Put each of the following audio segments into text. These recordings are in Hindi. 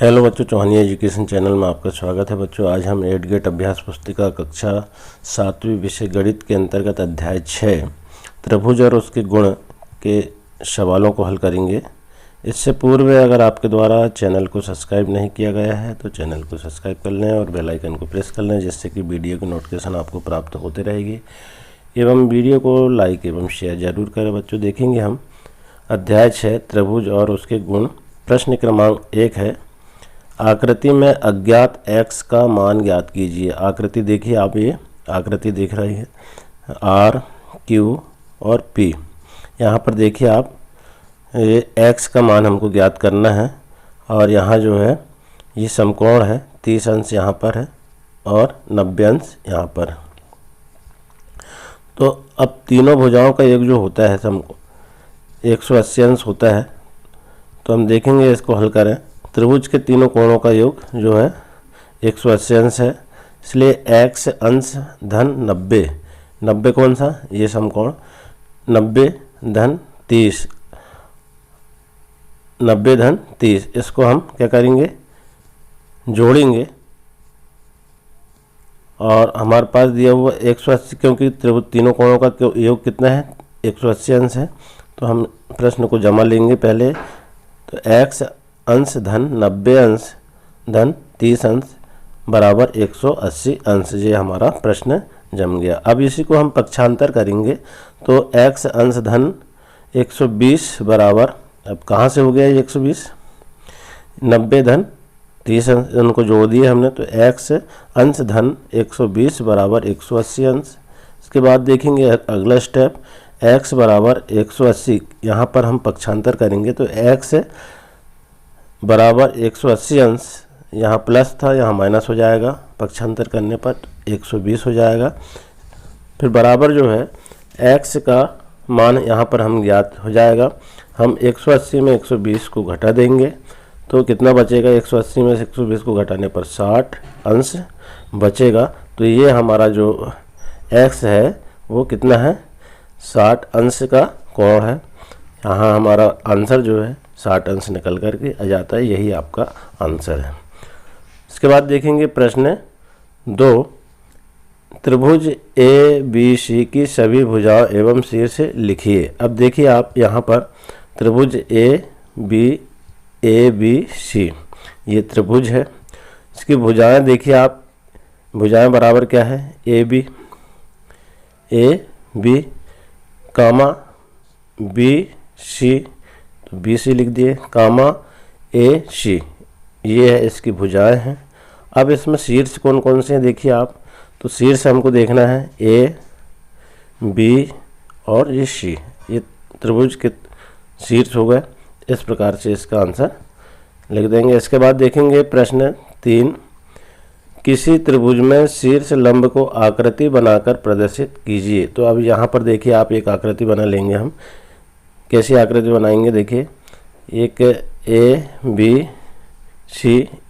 हेलो बच्चों, चौहानिया एजुकेशन चैनल में आपका स्वागत है। बच्चों, आज हम 8 गेट अभ्यास पुस्तिका कक्षा 7वीं विषय गणित के अंतर्गत अध्याय 6 त्रिभुज और उसके गुण के सवालों को हल करेंगे। इससे पूर्व अगर आपके द्वारा चैनल को सब्सक्राइब नहीं किया गया है तो चैनल को सब्सक्राइब कर लें और बेल आइकन को प्रेस कर लें, जिससे कि वीडियो की नोटिफिकेशन आपको प्राप्त होती रहेगी। एवं वीडियो को लाइक एवं शेयर जरूर करें। बच्चों, देखेंगे हम अध्याय 6 त्रिभुज और उसके गुण। प्रश्न क्रमांक 1 है, आकृति में अज्ञात x का मान ज्ञात कीजिए। आकृति देखिए आप, ये आकृति देख रही है R, Q और P। यहाँ पर देखिए आप, ये x का मान हमको ज्ञात करना है और यहाँ जो है ये समकोण है, 30 अंश यहाँ पर है और 90 अंश यहाँ पर। तो अब तीनों भुजाओं का योग जो होता है समकोण 180 अंश होता है। तो हम देखेंगे इसको हल करें। त्रिभुज के तीनों कोणों का योग जो है 180 अंश है, इसलिए x अंश धन 90, 90 कौन सा, ये समकोण, 90 धन 30, 90 धन 30, इसको हम क्या करेंगे, जोड़ेंगे और हमारे पास दिया हुआ 180, क्योंकि त्रिभुज तीनों कोणों का योग कितना है, 180 अंश है। तो हम प्रश्न को जमा लेंगे पहले। तो x अंश धन 90 अंश धन 30 अंश बराबर 180 अंश, ये हमारा प्रश्न जम गया। अब इसी को हम पक्षांतर करेंगे। तो x अंश धन 120 बराबर, अब कहाँ से हो गया ये 120, 90 धन 30 अंश, उनको जोड़ दिए हमने। तो x अंश धन 120 बराबर 180 अंश। इसके बाद देखेंगे अगला स्टेप, x बराबर 180, यहाँ पर हम पक्षांतर करेंगे। तो x बराबर 180 अंश, यहाँ प्लस था यहाँ माइनस हो जाएगा, पक्षांतर करने पर 120 हो जाएगा। फिर बराबर जो है x का मान यहाँ पर हम ज्ञात हो जाएगा। हम 180 में 120 को घटा देंगे तो कितना बचेगा, 180 में से 120 को घटाने पर 60 अंश बचेगा। तो ये हमारा जो x है वो कितना है, 60 अंश का कोण है। यहाँ हमारा आंसर जो है 60 अंश निकल करके आ जाता है, यही आपका आंसर है। इसके बाद देखेंगे प्रश्न 2, त्रिभुज ABC की सभी भुजाओं एवं शीर्ष लिखिए। अब देखिए आप, यहाँ पर त्रिभुज ABC ये त्रिभुज है। इसकी भुजाएं देखिए आप, भुजाएं बराबर क्या है, AB कामा BC, तो BC लिख दिए, कामा AC, ये है इसकी भुजाएं हैं। अब इसमें शीर्ष कौन कौन से हैं देखिए आप। तो शीर्ष हमको देखना है A, B और ये C, ये त्रिभुज के शीर्ष हो गए। इस प्रकार से इसका आंसर लिख देंगे। इसके बाद देखेंगे प्रश्न 3, किसी त्रिभुज में शीर्ष लंब को आकृति बनाकर प्रदर्शित कीजिए। तो अब यहाँ पर देखिए आप, एक आकृति बना लेंगे हम। कैसी आकृति बनाएंगे, देखिए एक ABC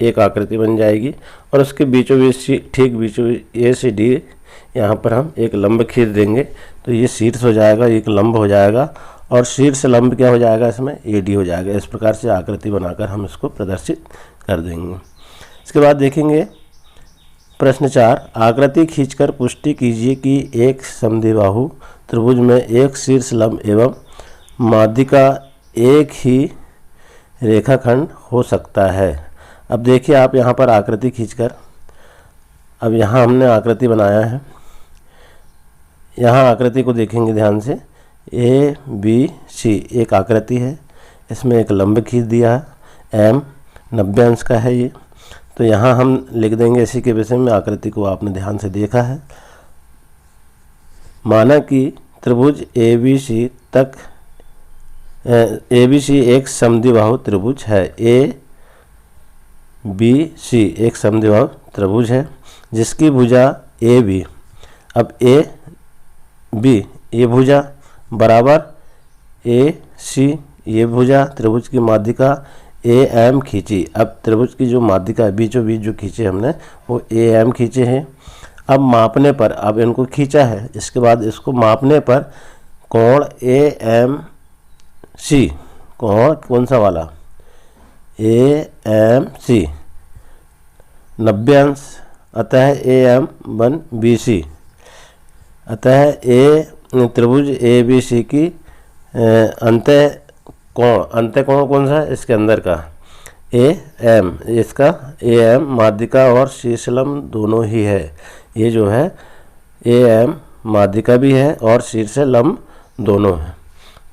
एक आकृति बन जाएगी और उसके बीचों बीच ठीक बीचों A से D यहाँ पर हम एक लंब खींच देंगे। तो ये शीर्ष हो जाएगा, एक लंब हो जाएगा और शीर्ष लंब क्या हो जाएगा, इसमें AD हो जाएगा। इस प्रकार से आकृति बनाकर हम इसको प्रदर्शित कर देंगे। इसके बाद देखेंगे प्रश्न 4, आकृति खींचकर पुष्टि कीजिए कि एक समद्विबाहु त्रिभुज में एक शीर्ष लंब एवं माध्यिका एक ही रेखाखंड हो सकता है। अब देखिए आप, यहाँ पर आकृति खींचकर, अब यहाँ हमने आकृति बनाया है। यहाँ आकृति को देखेंगे ध्यान से, ABC एक आकृति है, इसमें एक लंब खींच दिया है, M 90 अंश का है ये। तो यहाँ हम लिख देंगे इसी के विषय में, आकृति को आपने ध्यान से देखा है। माना कि त्रिभुज ABC एक समद्विबाहु त्रिभुज है। ABC एक समद्विबाहु त्रिभुज है जिसकी भुजा AB, अब AB ये भुजा बराबर AC ये भुजा, त्रिभुज की माध्यिका AM खींची। अब त्रिभुज की जो माध्यिका है बीचों बीच जो खींचे हमने वो AM खींचे हैं। अब मापने पर, अब इनको खींचा है, इसके बाद इसको मापने पर कोण AMC, कोण कौन सा वाला, AMC 90 अंश, अतः AM1BC, अतः त्रिभुज ABC की अंतः कोण कौन सा है इसके अंदर का, AM, इसका AM माध्यिका और शीर्षलंब दोनों ही है। ये जो है AM माध्यिका भी है और शीर्षलंब दोनों है।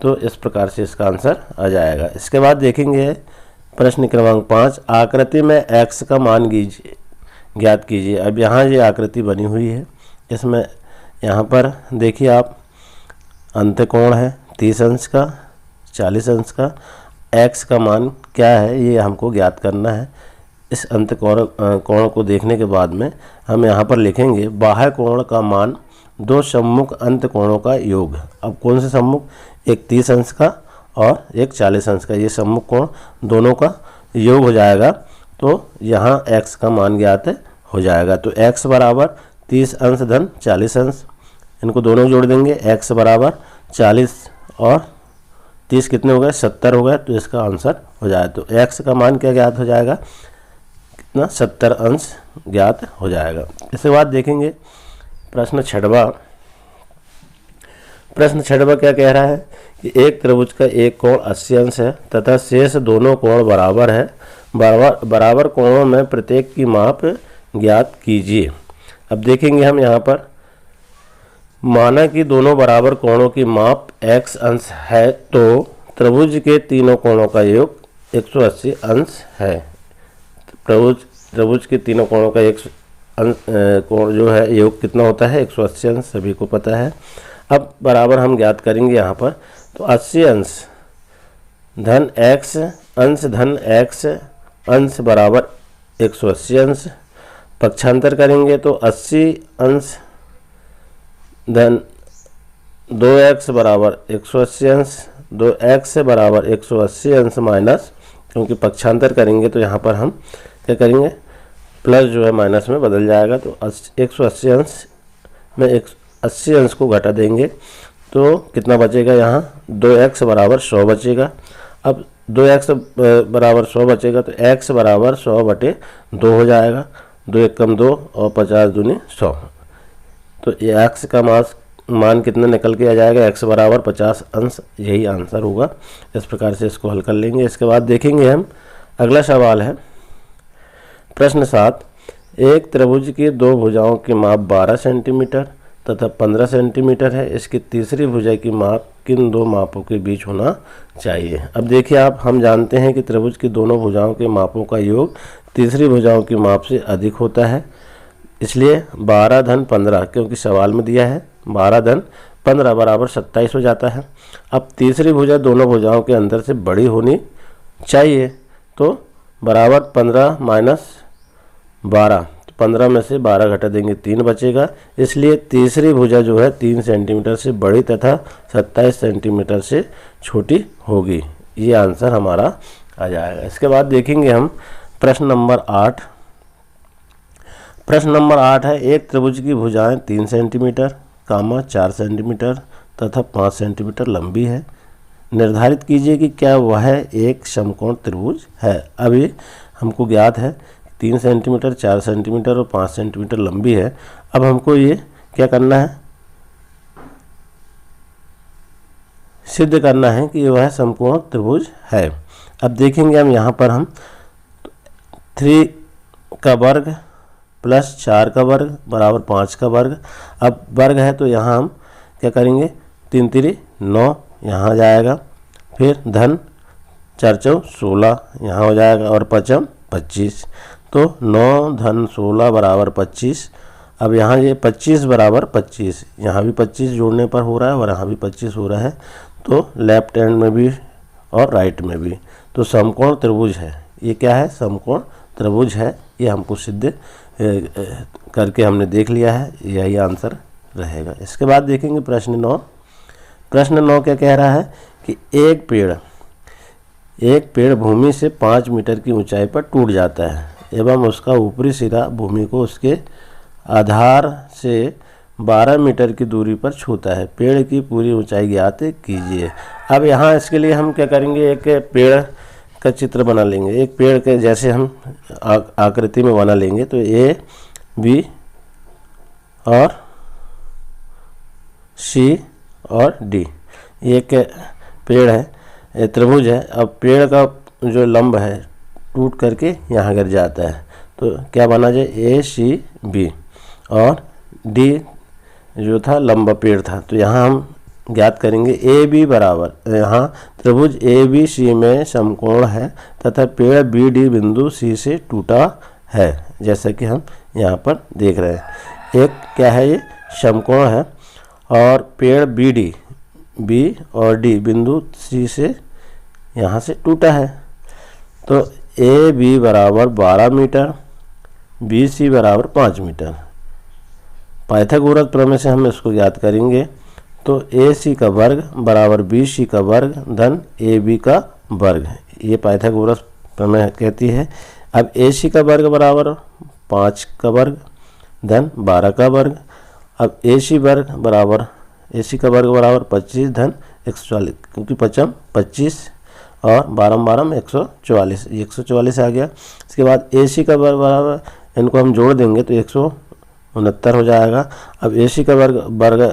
तो इस प्रकार से इसका आंसर आ जाएगा। इसके बाद देखेंगे प्रश्न क्रमांक 5, आकृति में x का मान ज्ञात कीजिए। अब यहाँ ये आकृति बनी हुई है, इसमें यहाँ पर देखिए आप अंतःकोण है 30 अंश का, 40 अंश का। x का मान क्या है ये हमको ज्ञात करना है। इस अंतःकोण को देखने के बाद में हम यहाँ पर लिखेंगे बाह्य कोण का मान दो सम्मुख अंतःकोणों का योग। अब कौन से सम्मुख, एक 30 अंश का और एक 40 अंश का, ये सम्मुख कोण दोनों का योग हो जाएगा। तो यहाँ x का मान ज्ञात हो जाएगा। तो x बराबर 30 अंश धन 40 अंश, इनको दोनों जोड़ देंगे। x बराबर 40 और 30 कितने हो गए, 70 हो गए। तो इसका आंसर हो जाएगा। तो x का मान क्या ज्ञात हो जाएगा, कितना, 70 अंश ज्ञात हो जाएगा। इसके बाद देखेंगे प्रश्न 6वां। प्रश्न 6वां क्या कह रहा है कि एक त्रिभुज का एक कोण 80 अंश है तथा शेष दोनों कोण बराबर है। बराबर कोणों में प्रत्येक की माप ज्ञात कीजिए। अब देखेंगे हम यहाँ पर, माना कि दोनों बराबर कोणों की माप x अंश है तो त्रिभुज के तीनों कोणों का योग 180 अंश है। त्रिभुज के तीनों कोणों का एक कोण जो है योग कितना होता है, 180 अंश, सभी को पता है। अब बराबर हम ज्ञात करेंगे यहाँ पर। तो 80 अंश धन x अंश बराबर 180 अंश। पक्षांतर करेंगे तो 80 अंश धन 2x बराबर 180 अंश, 2x बराबर 180 अंश माइनस, क्योंकि पक्षांतर करेंगे तो यहाँ पर हम क्या करेंगे, प्लस जो है माइनस में बदल जाएगा। तो 180 अंश में 80 अंश को घटा देंगे तो कितना बचेगा, यहाँ 2x बराबर 100 बचेगा। अब 2x बराबर 100 बचेगा तो x बराबर 100/2 हो जाएगा। 2 एकम 2 और 50 दूनी 100। तो ये x का मान कितना निकल के आ जाएगा, x बराबर 50 अंश, यही आंसर होगा। इस प्रकार से इसको हल कर लेंगे। इसके बाद देखेंगे हम अगला सवाल है प्रश्न 7, एक त्रिभुज की दो भुजाओं की माप 12 सेंटीमीटर तथा 15 सेंटीमीटर है। इसकी तीसरी भुजा की माप किन दो मापों के बीच होना चाहिए। अब देखिए आप, हम जानते हैं कि त्रिभुज की दोनों भुजाओं के मापों का योग तीसरी भुजाओं की माप से अधिक होता है, इसलिए 12 धन 15, क्योंकि सवाल में दिया है 12 धन 15 बराबर 27 हो जाता है। अब तीसरी भुजा दोनों भुजाओं के अंदर से बड़ी होनी चाहिए, तो बराबर 15 माइनस 12, 15 में से 12 घटा देंगे 3 बचेगा। इसलिए तीसरी भुजा जो है 3 सेंटीमीटर से बड़ी तथा 27 सेंटीमीटर से छोटी होगी। ये आंसर हमारा आ जाएगा। इसके बाद देखेंगे हम प्रश्न नंबर 8। प्रश्न नंबर 8 है, एक त्रिभुज की भुजाएं 3 सेंटीमीटर, 4 सेंटीमीटर तथा 5 सेंटीमीटर लंबी है। निर्धारित कीजिए कि क्या वह एक समकोण त्रिभुज है। अभी हमको ज्ञात है 3 सेंटीमीटर, 4 सेंटीमीटर और 5 सेंटीमीटर लंबी है। अब हमको ये क्या करना है, सिद्ध करना है कि वह समकोण त्रिभुज है। अब देखेंगे हम यहाँ पर, हम 3 का वर्ग प्लस 4 का वर्ग बराबर 5 का वर्ग। अब वर्ग है तो यहाँ हम क्या करेंगे, 3 3 9 यहाँ आ जाएगा, फिर धन 4 4 16 यहाँ हो जाएगा और 5 25। तो 9 धन 16 बराबर 25। अब यहाँ ये 25 बराबर 25, यहाँ भी 25 जोड़ने पर हो रहा है और यहाँ भी 25 हो रहा है, तो लेफ्ट हैंड में भी और राइट में भी। तो समकोण त्रिभुज है। ये क्या है, समकोण त्रिभुज है। ये हमको सिद्ध करके हमने देख लिया है, यही आंसर रहेगा। इसके बाद देखेंगे प्रश्न 9। प्रश्न 9 क्या कह रहा है कि एक पेड़ भूमि से 5 मीटर की ऊंचाई पर टूट जाता है एवं उसका ऊपरी सिरा भूमि को उसके आधार से 12 मीटर की दूरी पर छूता है। पेड़ की पूरी ऊंचाई ज्ञात कीजिए। अब यहाँ इसके लिए हम क्या करेंगे, एक पेड़ इसका चित्र बना लेंगे। एक पेड़ के जैसे हम आकृति में बना लेंगे। तो ए बी और सी और डी, ये एक पेड़ है, ये त्रिभुज है। अब पेड़ का जो लंब है टूट करके यहाँ गिर जाता है, तो क्या बना जाए, ए सी बी, और डी जो था लंबा पेड़ था। तो यहाँ हम ज्ञात करेंगे ए बी बराबर, यहाँ त्रिभुज ए बी सी में समकोण है तथा पेड़ बी डी बिंदु सी से टूटा है, जैसा कि हम यहाँ पर देख रहे हैं। एक क्या है, ये समकोण है और पेड़ बी डी, बी और डी बिंदु सी से यहाँ से टूटा है। तो ए बी बराबर 12 मीटर, बी सी बराबर 5 मीटर। पाइथागोरस प्रमेय से हम इसको ज्ञात करेंगे। तो ए सी का वर्ग बराबर बी सी का वर्ग धन ए बी का वर्ग, ये पाइथागोरस प्रमेय कहती है। अब ए सी का वर्ग बराबर 5 का वर्ग धन 12 का वर्ग। अब ए सी वर्ग बराबर, ए सी का वर्ग बराबर 25 धन 144, क्योंकि 5 25 और 12 144, 144 आ गया। इसके बाद ए सी का वर्ग बराबर, इनको हम जोड़ देंगे तो 169 हो जाएगा। अब ए सी का वर्ग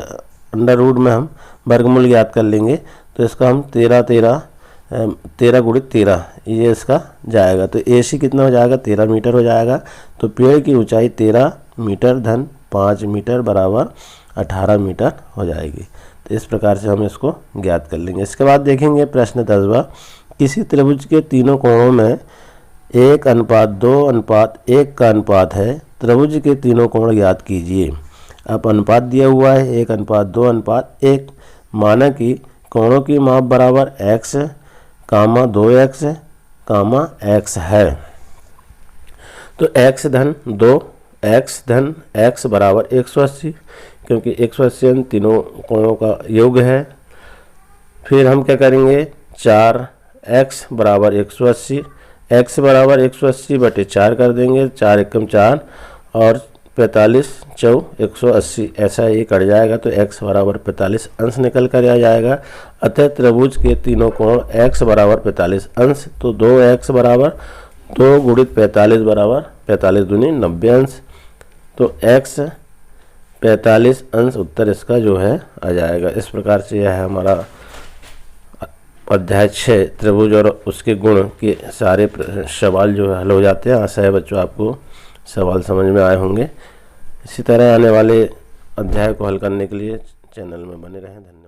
अंडर रूट में हम वर्गमूल ज्ञात कर लेंगे। तो इसका हम 13 गुणित 13 ये इसका जाएगा। तो ए सी कितना हो जाएगा, 13 मीटर हो जाएगा। तो पेड़ की ऊंचाई 13 मीटर धन 5 मीटर बराबर 18 मीटर हो जाएगी। तो इस प्रकार से हम इसको ज्ञात कर लेंगे। इसके बाद देखेंगे प्रश्न 10वां, किसी त्रिभुज के तीनों कोणों में 1:2:1 का अनुपात है, त्रिभुज के तीनों कोण ज्ञात कीजिए। अब अनुपात दिया हुआ है 1:2:1, माना कि कोणों की माप बराबर x, 2x, x है। तो x धन 2, x धन x बराबर 180, क्योंकि 180 तीनों कोणों का योग है। फिर हम क्या करेंगे, 4x बराबर 180, x बराबर 180 बटे 4 कर देंगे, 4 एकम 4 और 45 चौ 180, ऐसा ये कट जाएगा। तो x बराबर 45 अंश निकल कर आ जाएगा। अतः त्रिभुज के तीनों कोण x बराबर 45 अंश। तो 2x बराबर 2 गुणित 45 बराबर 45 दूनी 90 अंश। तो x 45 अंश उत्तर इसका जो है आ जाएगा। इस प्रकार से यह है हमारा अध्याय 6 त्रिभुज और उसके गुण के सारे सवाल जो है हल हो जाते हैं। आशा है बच्चों आपको सवाल समझ में आए होंगे। इसी तरह आने वाले अध्याय को हल करने के लिए चैनल में बने रहें। धन्यवाद।